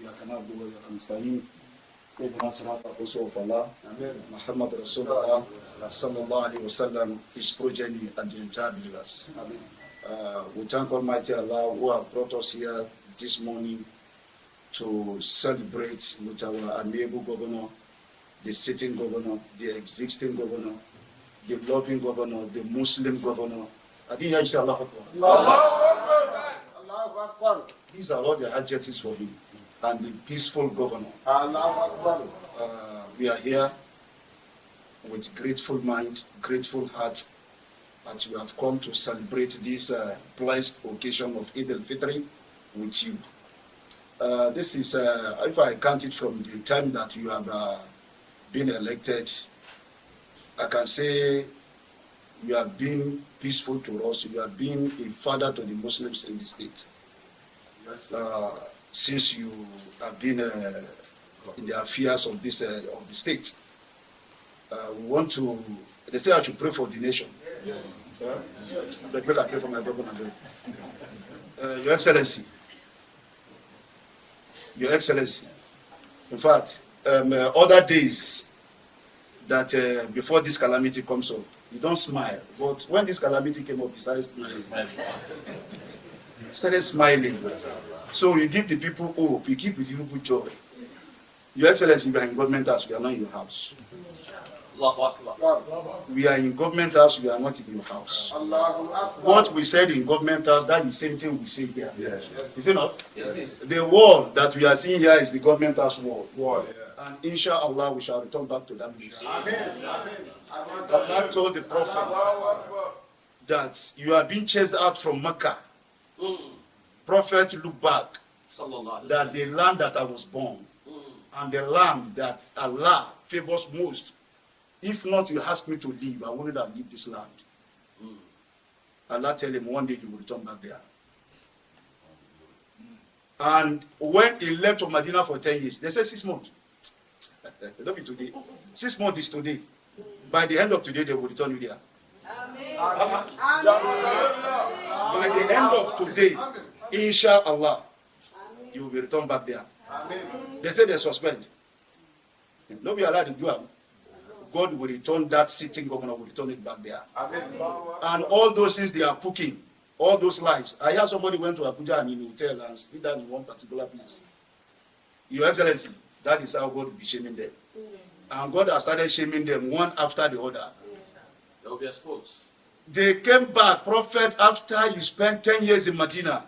إياك نعبد وإياك نستعين اهدنا الصراط المستقيم Muhammad Rasulullah sallallahu alaihi wasallam, his progeny and the entire believers. We thank Almighty Allah who have brought us here this morning to celebrate with our amiable governor, the sitting governor, the existing governor, the loving governor, the Muslim governor. I didn't hear you say Allahu Akbar. Allahu Akbar. These are all the adjectives for him. And the peaceful governor. We are here with grateful mind, grateful heart, and we have come to celebrate this blessed occasion of Eid al-Fitr with you. This is, if I count it from the time that you have been elected, I can say you have been peaceful to us. You have been a father to the Muslims in the state. Since you have been in the affairs of this of the state, we want to. They say I should pray for the nation. But I pray for my governor. Your Excellency. Your Excellency. In fact, other days that before this calamity comes up, you don't smile. But when this calamity came up, you started smiling. Started smiling. So you give the people hope, you keep the people joy. Your Excellency, we are in government house, we are not in your house. We are in government house, we are not in your house. What we said in government house, that is the same thing we say here. Yes. Is it not? Yes. The wall that we are seeing here is the government house wall. And inshallah, we shall return back to that place. Allah told the prophet that you are being chased out from Mecca. Prophet looked back that the land that I was born and the land that Allah favors most, if not you ask me to leave, I wouldn't have leave this land. Allah tell him one day he will return back there. And when he left to Medina for 10 years, they said 6 months. Don't be today. 6 months is today. By the end of today, they will return you there. Amen. By the end of today, inshallah, you will be returned back there. Amen. They say they suspend. Don't be allowed to do it. God will return that sitting governor, will return it back there. Amen. And all those things they are cooking, all those lies. I heard somebody went to Abuja and in a hotel and sit down in one particular place. Your Excellency, that is how God will be shaming them. And God has started shaming them one after the other. They will be exposed. They came back, prophet, after you spent 10 years in Medina.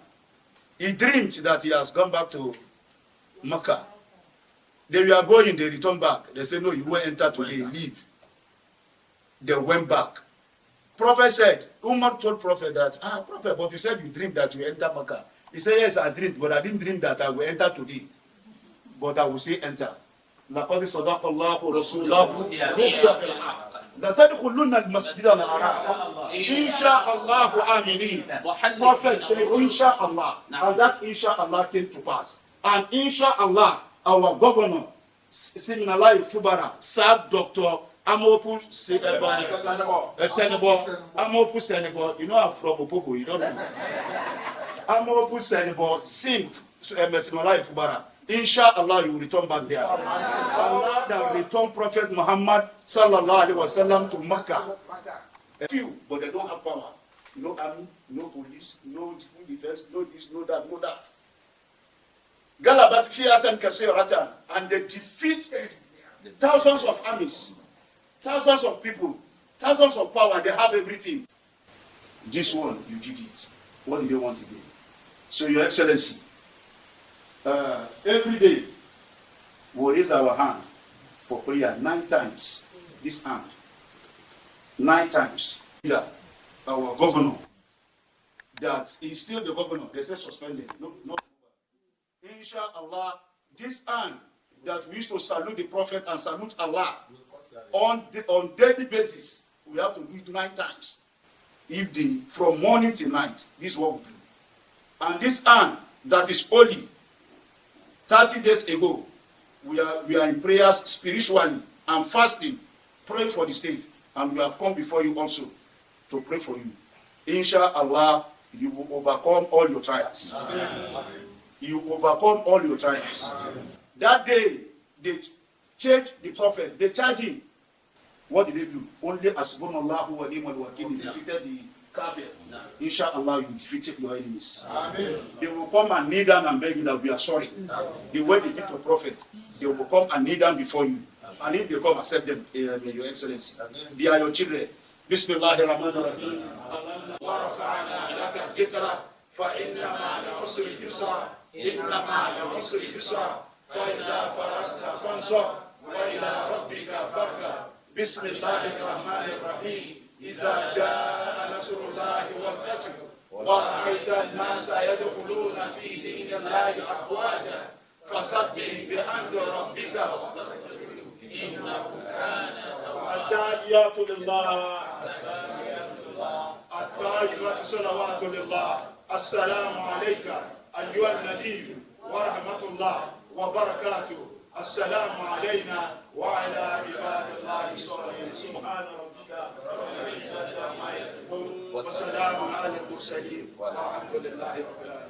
He dreamed that he has gone back to Mecca. They were going, they returned back. They said, no, you won't enter today, leave. They went back. Prophet said, Umar told prophet that, prophet, but you said you dreamed that you enter Mecca. He said, yes, I dreamed, but I didn't dream that I will enter today. But I will say enter. لقد صدق الله رسوله لا تدخلون المسجد الحرام إن شاء الله آمنين. Prophet said inshallah, and that inshallah came to pass. And inshallah, our governor Siminalayi Fubara served Dr. Amopu Senebo. You know I'm from Opobo, you don't know. Amopu Senebo, sing Siminalayi Fubara. Inshallah, you will return back there. Allah that return Prophet Muhammad sallallahu alaihi wasallam to Mecca. A few, but they don't have power. No army, no police, no defense, no this, no that, no that. Galabat fiatan kasiratan, and they defeat thousands of armies, thousands of people, thousands of power. They have everything. This one, you did it. What do they want again? So, Your Excellency, every day we raise our hand for prayer 9 times. This hand 9 times. Yeah, our governor that is still the governor. They say suspended. No. Inshallah, this hand that we used to salute the prophet and salute Allah on daily basis, we have to do it 9 times. From morning till night, this is what we do. And this hand that is holy. 30 days ago, we are in prayers spiritually and fasting, praying for the state, and we have come before you also to pray for you. Inshallah, you will overcome all your trials. Amen. you overcome all your trials. That day, they changed the prophet, they charged him. What did they do? Only Asbunallahu wa ni'mal wakil defeated the kafir. Inshallah, you defeated your enemies. Amen. They will come and kneel down and beg you that we are sorry. The way they did to prophet, they will come and kneel down before you. And if they come, accept them, Your Excellency. They are your children. Bismillahirrahmanirrahim. وَرَفَعْنَا لَكَ ذِكْرَكَ فَإِنَّ مَعَ الْعُسْرِ يُسْرًا إِنَّ مَعَ الْعُسْرِ يُسْرًا فَإِذَا فَرَغْتَ فَانصَبْ وَإِلَى رَبِّكَ فَارْغَب بسم الله الرحمن الرحيم إذا جاء نصر الله والفتح ورأيت الناس يدخلون في دين الله أفواجا فسبح بحمد ربك واستغفره إنه كان توابا. التحيات لله الطيبات صلوات لله. السلام عليك أيها النبي ورحمة الله وبركاته. السلام علينا وعلى عباد الله الصالحين. سبحان ربك رب العزة عما يصفون وسلام على المرسلين والحمد لله رب العالمين.